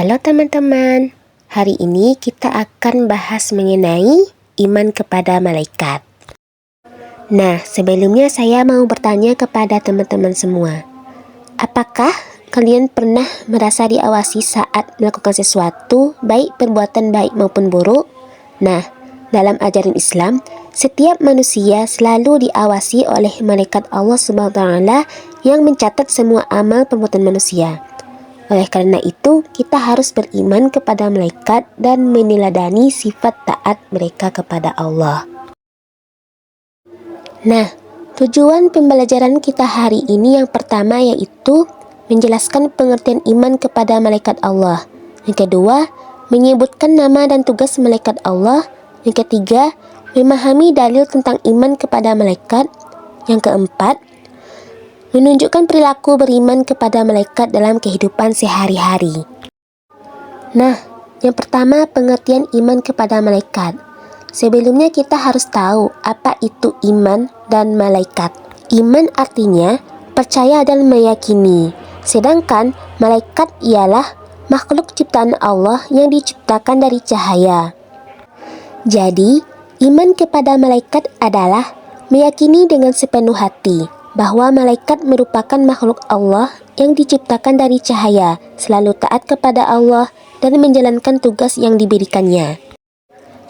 Halo teman-teman, hari ini kita akan bahas mengenai iman kepada malaikat. Nah, sebelumnya saya mau bertanya kepada teman-teman semua. Apakah kalian pernah merasa diawasi saat melakukan sesuatu, baik perbuatan baik maupun buruk? Nah, dalam ajaran Islam, setiap manusia selalu diawasi oleh malaikat Allah SWT yang mencatat semua amal perbuatan manusia. Oleh karena itu, kita harus beriman kepada malaikat dan meneladani sifat taat mereka kepada Allah. Nah, tujuan pembelajaran kita hari ini yang pertama yaitu menjelaskan pengertian iman kepada malaikat Allah. Yang kedua, menyebutkan nama dan tugas malaikat Allah. Yang ketiga, memahami dalil tentang iman kepada malaikat. Yang keempat, menunjukkan perilaku beriman kepada malaikat dalam kehidupan sehari-hari. Nah, yang pertama pengertian iman kepada malaikat. Sebelumnya kita harus tahu apa itu iman dan malaikat. Iman artinya percaya dan meyakini. Sedangkan malaikat ialah makhluk ciptaan Allah yang diciptakan dari cahaya. Jadi, iman kepada malaikat adalah meyakini dengan sepenuh hati bahwa malaikat merupakan makhluk Allah yang diciptakan dari cahaya, selalu taat kepada Allah dan menjalankan tugas yang diberikannya.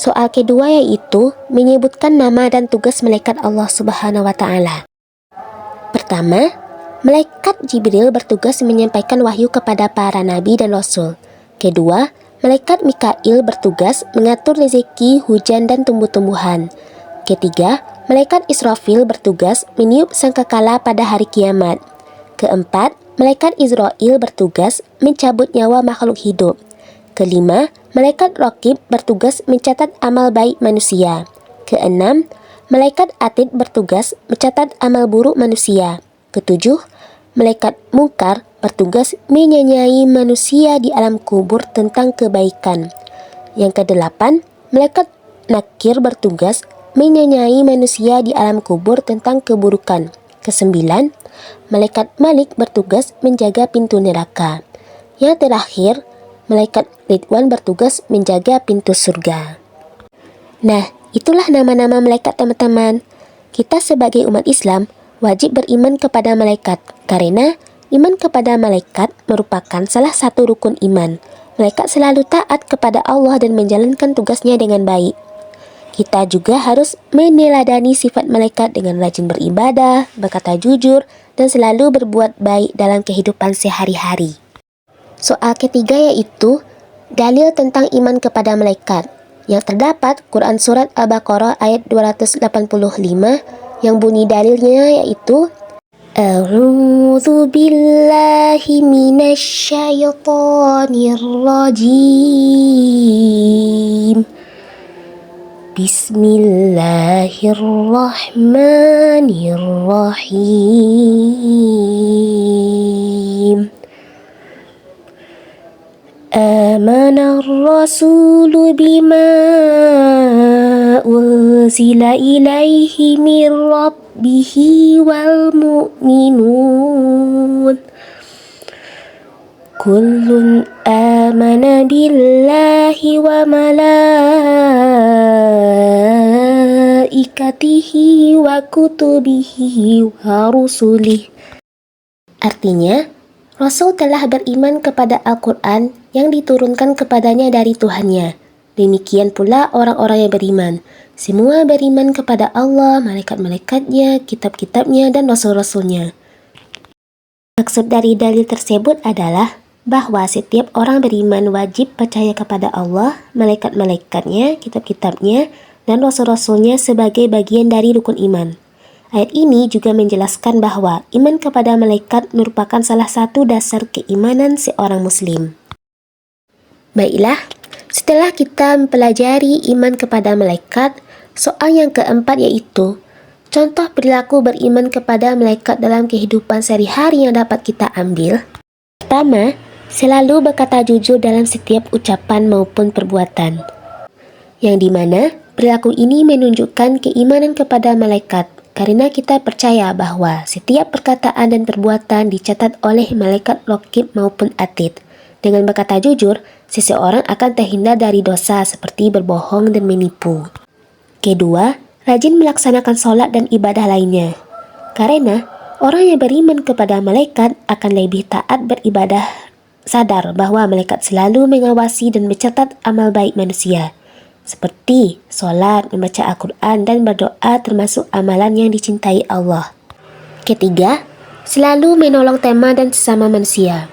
Soal kedua yaitu menyebutkan nama dan tugas malaikat Allah Subhanahu wa Ta'ala. Pertama, malaikat Jibril bertugas menyampaikan wahyu kepada para nabi dan rasul. Kedua, malaikat Mikail bertugas mengatur rezeki, hujan dan tumbuh-tumbuhan. Ketiga, malaikat Israfil bertugas meniup sangkakala pada hari kiamat. Keempat, malaikat Israil bertugas mencabut nyawa makhluk hidup. Kelima, malaikat Raqib bertugas mencatat amal baik manusia. Keenam, malaikat Atid bertugas mencatat amal buruk manusia. Ketujuh, malaikat Munkar bertugas menyanyai manusia di alam kubur tentang kebaikan. Yang kedelapan, malaikat Nakir bertugas menyanyai manusia di alam kubur tentang keburukan. Kesembilan, malaikat Malik bertugas menjaga pintu neraka. Yang terakhir, malaikat Ridwan bertugas menjaga pintu surga. Nah, itulah nama-nama malaikat teman-teman. Kita sebagai umat Islam wajib beriman kepada malaikat karena iman kepada malaikat merupakan salah satu rukun iman. Malaikat selalu taat kepada Allah dan menjalankan tugasnya dengan baik. Kita juga harus meneladani sifat malaikat dengan rajin beribadah, berkata jujur, dan selalu berbuat baik dalam kehidupan sehari-hari. Soal ketiga yaitu dalil tentang iman kepada malaikat. Yang terdapat Quran Surat Al-Baqarah ayat 285 yang bunyi dalilnya yaitu A'udzu billahi minasyaitonir rajim. Bismillahirrahmanirrahim. Amanar rasulu bima unzila ilaihi min rabbihi wal mu'minun. Kullun amana billahi wa malaikatihi wa kutubihi wa rusulih. Artinya, Rasul telah beriman kepada Al-Quran yang diturunkan kepadanya dari Tuhannya. Demikian pula orang-orang yang beriman. Semua beriman kepada Allah, malaikat-malaikatnya, kitab-kitabnya, dan rasul-rasulnya. Maksud dari dalil tersebut adalah bahwa setiap orang beriman wajib percaya kepada Allah, malaikat-malaikatnya, kitab-kitabnya, dan rasul-rasulnya sebagai bagian dari rukun iman. Ayat ini juga menjelaskan bahwa iman kepada malaikat merupakan salah satu dasar keimanan seorang muslim. Baiklah, setelah kita mempelajari iman kepada malaikat, soal yang keempat yaitu contoh perilaku beriman kepada malaikat dalam kehidupan sehari-hari yang dapat kita ambil. Pertama, selalu berkata jujur dalam setiap ucapan maupun perbuatan. Yang dimana perilaku ini menunjukkan keimanan kepada malaikat. Karena kita percaya bahwa setiap perkataan dan perbuatan dicatat oleh malaikat Raqib maupun Atid. Dengan berkata jujur, seseorang akan terhindar dari dosa seperti berbohong dan menipu. Kedua, rajin melaksanakan sholat dan ibadah lainnya. Karena orang yang beriman kepada malaikat akan lebih taat beribadah, sadar bahwa malaikat selalu mengawasi dan mencatat amal baik manusia. Seperti sholat, membaca Al-Quran, dan berdoa termasuk amalan yang dicintai Allah. Ketiga, selalu menolong teman dan sesama manusia,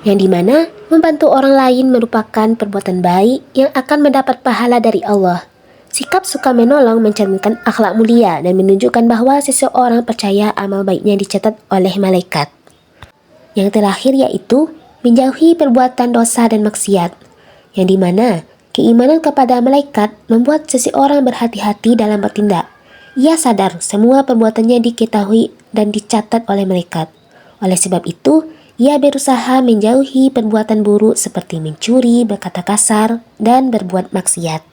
yang dimana membantu orang lain merupakan perbuatan baik yang akan mendapat pahala dari Allah. Sikap suka menolong mencerminkan akhlak mulia dan menunjukkan bahwa seseorang percaya amal baiknya dicatat oleh malaikat. Yang terakhir yaitu menjauhi perbuatan dosa dan maksiat, yang dimana keimanan kepada malaikat membuat seseorang berhati-hati dalam bertindak. Ia sadar semua perbuatannya diketahui dan dicatat oleh malaikat. Oleh sebab itu, ia berusaha menjauhi perbuatan buruk seperti mencuri, berkata kasar, dan berbuat maksiat.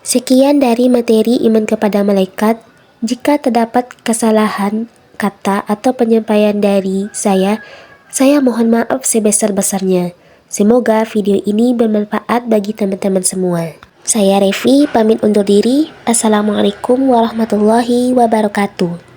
Sekian dari materi iman kepada malaikat. Jika terdapat kesalahan kata atau penyampaian dari saya mohon maaf sebesar-besarnya. Semoga video ini bermanfaat bagi teman-teman semua. Saya Revi, pamit undur diri. Assalamualaikum warahmatullahi wabarakatuh.